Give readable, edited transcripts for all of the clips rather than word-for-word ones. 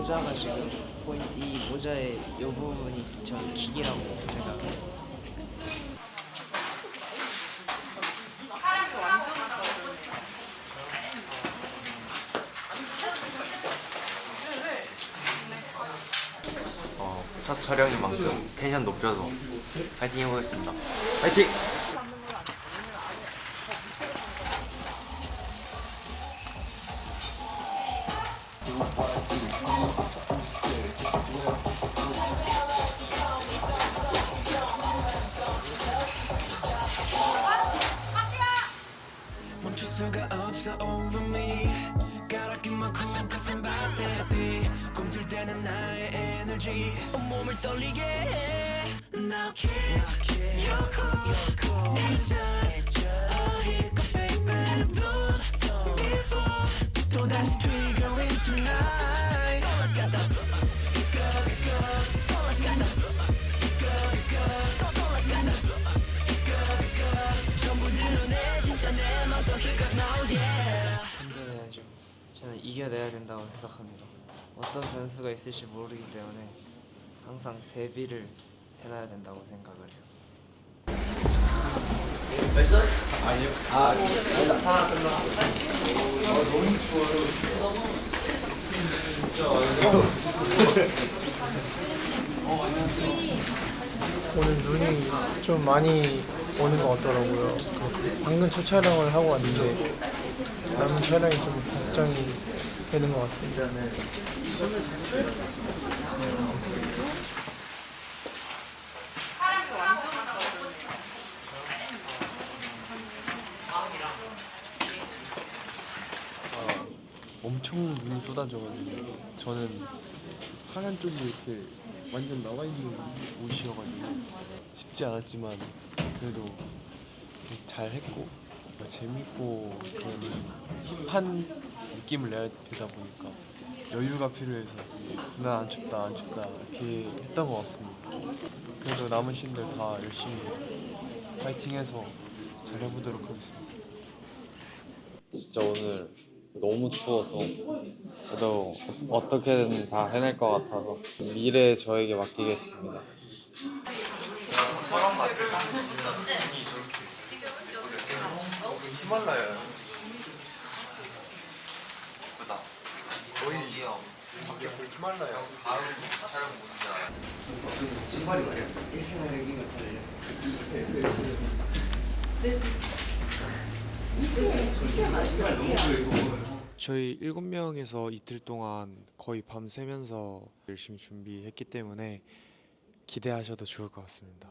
모자가 지금 이 모자의 이 부분이 저는 기기라고 생각해요. 첫 촬영인 만큼 텐션 높여서 파이팅 해보겠습니다. 파이팅! 멈출 수가 없어 over me 가라낀 만큼 가슴 박대대 꿈틀 때는 나의 에너지 온몸을 떨리게 해 Now you're cool It's just a hiccup baby Don't before 또다시 triggering tonight All I got the all I got the all I got the 전부 드러내 진짜 내 맘속 hiccups now yeah 견뎌내야죠. 저는 이겨내야 된다고 생각합니다. 어떤 변수가 있을지 모르기 때문에 항상 대비를 해놔야 된다고 생각을 해요. 됐어? 아니요. 하나 끝나. 너무 오늘 눈이 좀 많이 오는 것 같더라고요. 방금 첫 촬영을 하고 왔는데 남은 촬영이 좀 걱정이 되는 것 같습니다. 엄청 눈이 쏟아져가지고 저는 하얀 쪽이 이렇게 완전 나와 있는 옷이어가지고 쉽지 않았지만 그래도 잘 했고 재밌고 그런 힙한 느낌을 내야 되다 보니까 여유가 필요해서 난 안 춥다 안 춥다 이렇게 했던 것 같습니다. 그래도 남은 씬들 다 열심히 파이팅해서 잘 해보도록 하겠습니다. 진짜 오늘 너무 추워서 그래도 어떻게든 다 해낼 것 같아서 미래 저에게 맡기겠습니다. 히말라야. 예쁘다. 거의 밖에 거의 히말라야. 다음 촬영 뭔지 신발이 말이야. 이렇게 생긴 것처럼. 저희 7명에서 이틀 동안 거의 밤 새면서 열심히 준비했기 때문에 기대하셔도 좋을 것 같습니다.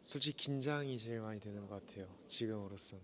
솔직히 긴장이 제일 많이 되는 것 같아요. 지금으로선.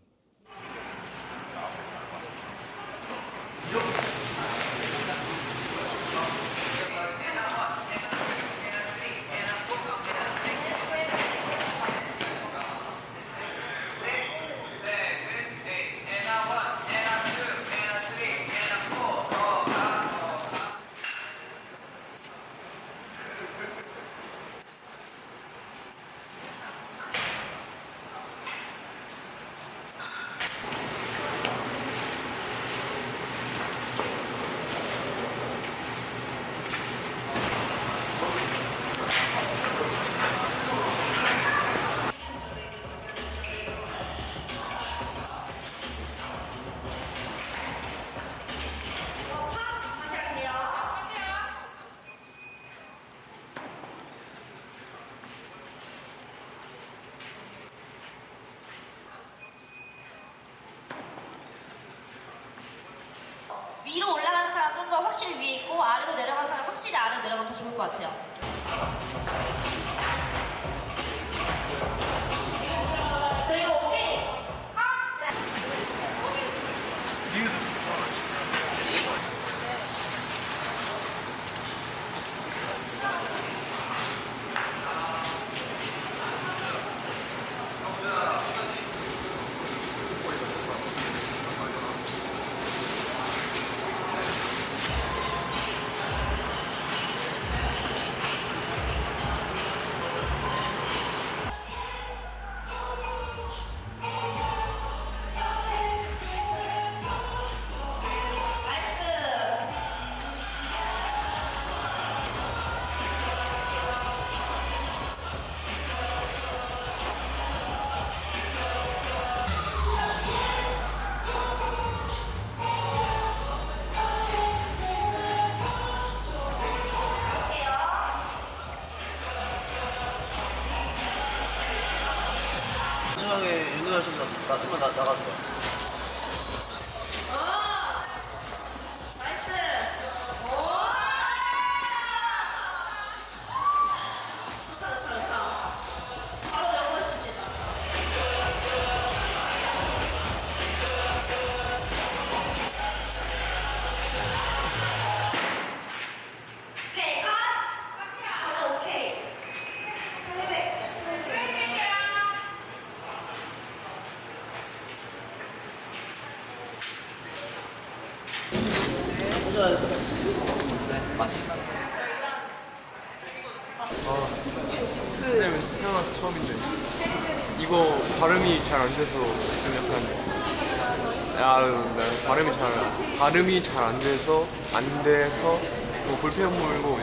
위로 올라가는 사람 좀 더 확실히 위에 있고 아래로 내려가는 사람 확실히 아래로 내려가면 더 좋을 것 같아요. 저희가 오케이. 오케이, 컷! 다들 오케이. 스냅은 태어나서 처음인데 이거 발음이 잘 안 돼서 좀 약간 발음이 잘 안 돼서 뭐 볼펜 물고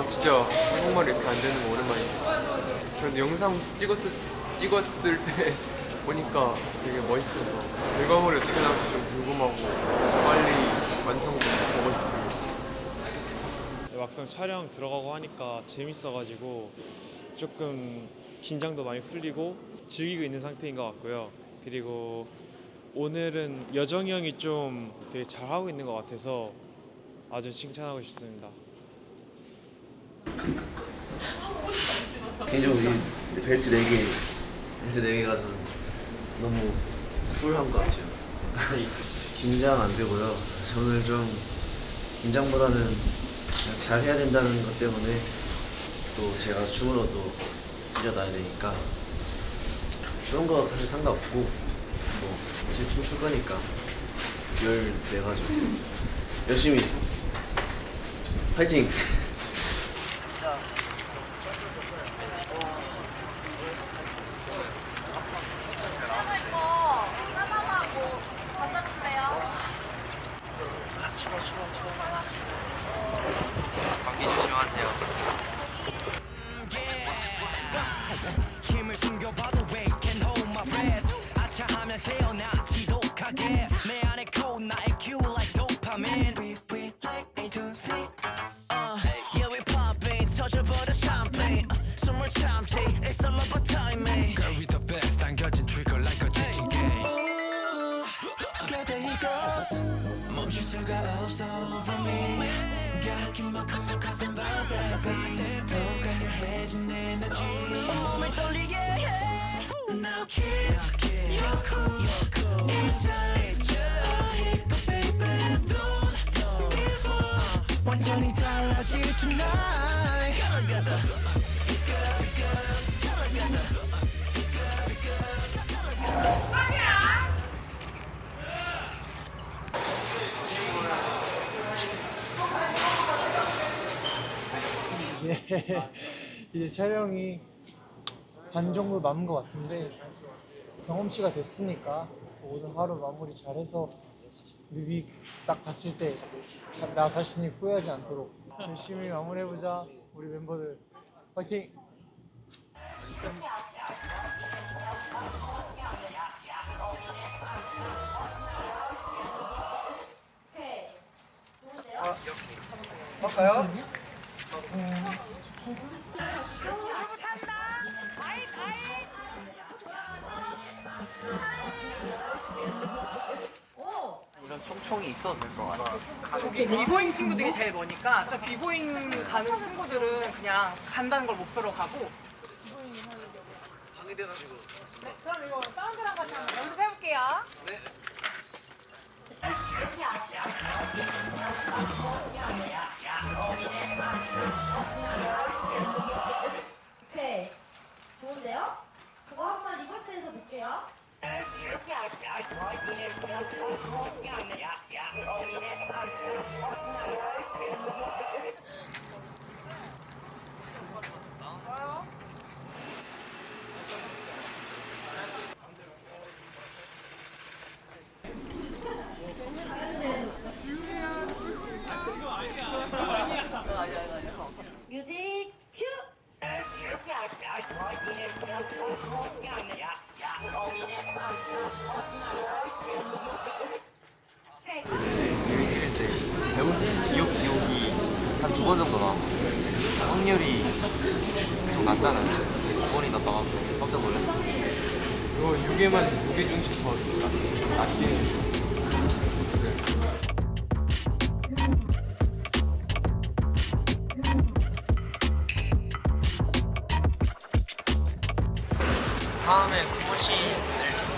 진짜 한국말이 이렇게 안 되는 거 오랜만이지. 그런데 영상 찍었을 때 보니까 되게 멋있어서 결과물이 어떻게 나올지 좀 궁금하고 빨리 완성보고 싶습니다. 막상 촬영 들어가고 하니까 재밌어가지고 조금 긴장도 많이 풀리고 즐기고 있는 상태인 것 같고요. 그리고 오늘은 여정이 형이 좀 되게 잘하고 있는 것 같아서 아주 칭찬하고 싶습니다. 개인적으로 이 벨트 4개가 저는 너무 쿨한 것 같아요. 긴장 안 되고요. 저는 좀 긴장보다는 그냥 잘 해야 된다는 것 때문에 또 제가 춤으로도 뛰어나야 되니까 추운 거 사실 상관없고 뭐 이제 춤출 거니까 열 내가지고 열심히 파이팅! 감기 조심하세요. 힘을 숨겨봐도 wait can hold my breath 아차하면 새어나 지독하게 내 안에 cold 나의 cue like dopamine we like A to Z yeah we popping 터져버려 champagne 숨을 참지 it's all about timing Girl we the best 당겨진 trigger like a chicken game 곁에 hiccups 멈출 수가 없어 over me got 만큼 가슴 바다에 더 강렬해진 에너지 몸을 떨리게 해 Now you're cool It's just hiccup baby Don't give up 완전히 달라질 tonight Gotta get the hiccups Gotta get the 이제 촬영이 반 정도 남은 것 같은데 경험치가 됐으니까 오늘 하루 마무리 잘해서 뮤비 딱 봤을 때 나 자신이 후회하지 않도록 열심히 마무리해보자. 우리 멤버들 화이팅! 오케이. 누구세요? 이런 총총이 있어도 될 것 같아요. 저기 비보잉 친구들이 제일 머니까 저 비보잉 가는 친구들은 그냥 간다는 걸 목표로 가고 네, 그럼 이거 사운드랑 같이 한번 연습해볼게요. 오케이. 좋으세요? 그거 한번 리버스해서 볼게요. 뮤직 큐! 오케이. 뮤비 찍을 때 기욱기욱이 무게중심 더 낮게. 다음에 고시를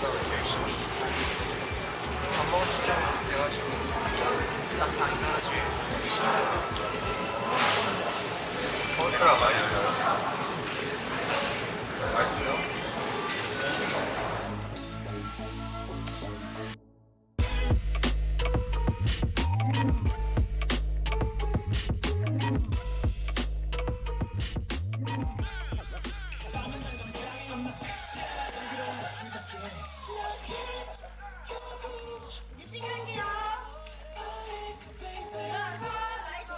좀 더 열심히 밥 먹은 지좀 돼가지고 딱안 떨어질 열심히 어디라 맛있어요? 맛있어요? 립싱할게요. 나이스.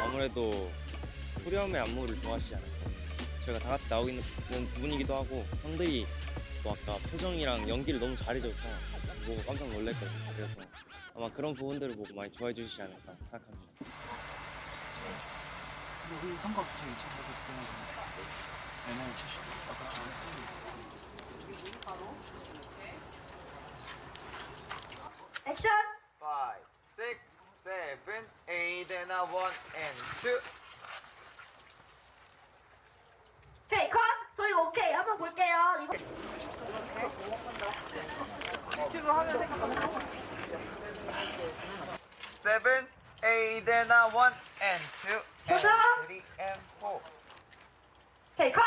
아무래도 후렴의 안무를 좋아하시지 않을까. 저희가 다 같이 나오고 있는 부분이기도 하고 형들이 또 아까 표정이랑 연기를 너무 잘해줘서 보고 깜짝 놀랐거든요. 그래서 아마 그런 부분들을 보고 많이 좋아해 주시지 않을까 생각합니다. 우리 삼각부터 2차사도 들어가서 NR 70 아까 전에 액션. 5, 6, 7, 8 and a 1 and 2 오케이 컷. 저희 오케이 한번 볼게요. 이거 유튜브 하면 생각하면 7, 8 and a 1 and 2 and 도전! 3 and 4 오케이 컷.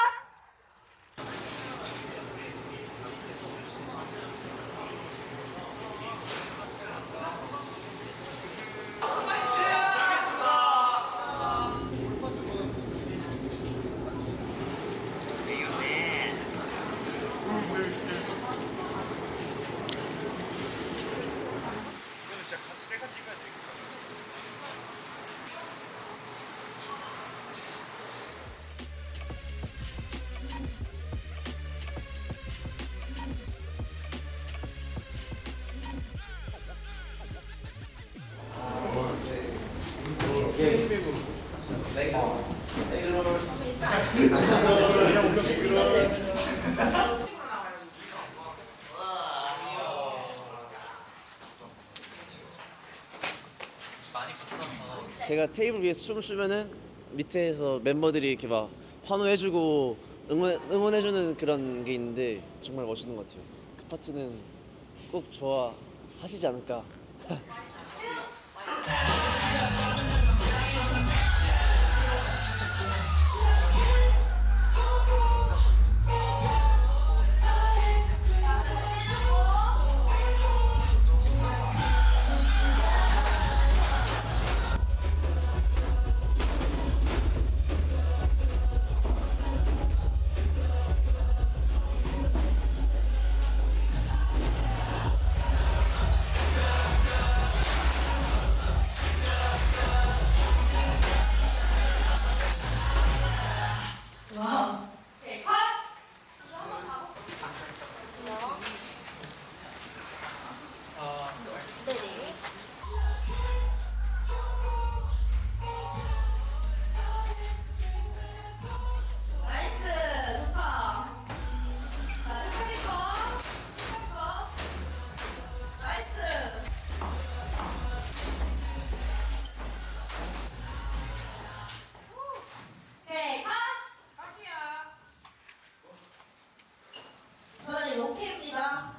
제가 테이블 위에서 춤을 추면은 밑에서 멤버들이 이렇게 막 환호해주고 응원해주는 그런 게 있는데 정말 멋있는 것 같아요. 그 파트는 꼭 좋아하시지 않을까. 저는 오케이입니다.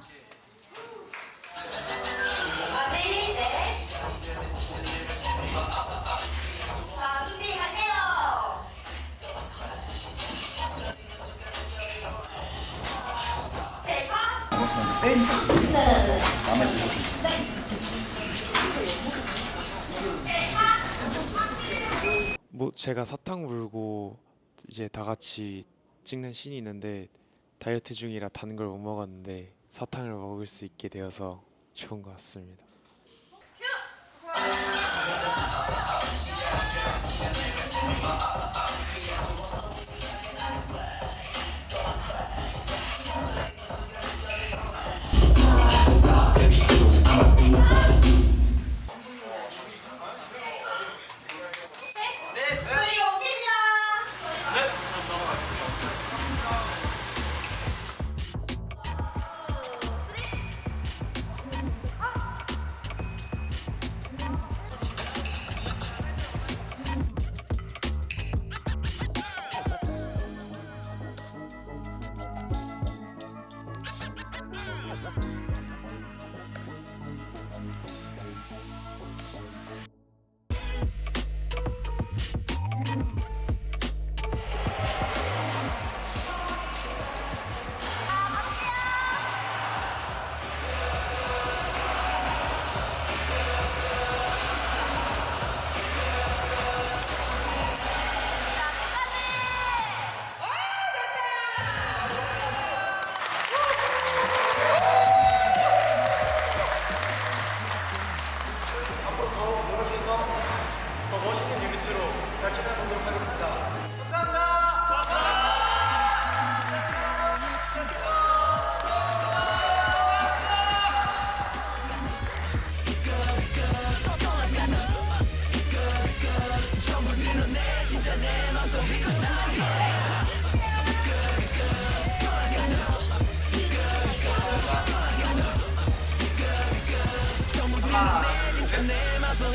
아직 네. 자 준비할게요. 오케이 컷. 뭐 제가 사탕 물고 이제 다 같이 찍는 씬이 있는데 다이어트 중이라 단 걸 못 먹었는데 사탕을 먹을 수 있게 되어서 좋은 것 같습니다. 진짜 내 맘속